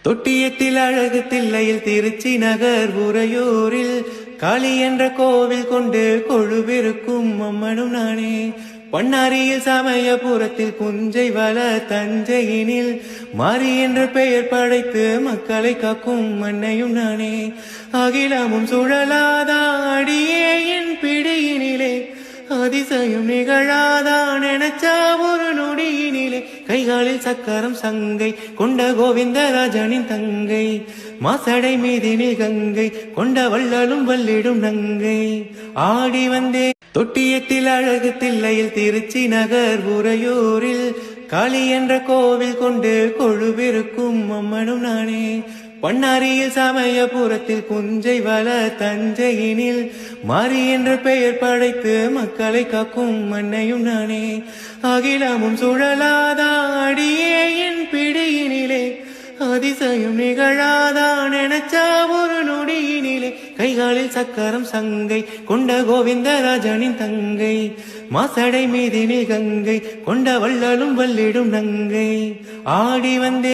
தொட்டியத்தில் அழகு தில்லையில் திருச்சி நகர் உறையூரில் காளி என்ற கோவில் கொண்டு கொழுவிருக்கும் அம்மனும் நானே. பண்ணாரியில் சமயபுரத்தில் புஞ்சை வள தஞ்சையினில் மாறி என்ற பெயர் படைத்து மக்களை காக்கும் அன்னையும் நானே. அகிலமும் சுழலாதா அடியே என் பிடியினிலே, அதிசயம் நிகழாதான் நினைச்சா ஒரு நொடியினிலே. கைகாலில் சக்கரம் சங்கை கொண்ட கோவிந்தராஜனின் தங்கை, மாசடை மீதினில் கங்கை கொண்ட வள்ளலும் வல்லிடும் நங்கை. ஆடி வந்தே தொட்டியத்தில் அழகு தில்லையில் திருச்சி நகர் உறையூரில் காளி என்ற கோவில் கொண்டு கொழுவிருக்கும் அம்மனும் நானே. பண்ணாரியில் சமயபுரத்தில் புஞ்சை வள தஞ்சையினில் மாறி என்ற பெயர் படைத்து மக்களை காக்கும் அன்னையும் நானே. அகிலமும் சுழலாதா அடியே என் பிடியினிலே, அதிசயம் நிகழாதான் நினைச்சா ஒரு நொடியினிலே. கைகாலில் சக்கரம் சங்கை கொண்ட கோவிந்தராஜனின் தங்கை, மாசடை மீதினில் கங்கை கொண்ட வள்ளலும் வல்லிடும் நங்கை. ஆடி வந்தே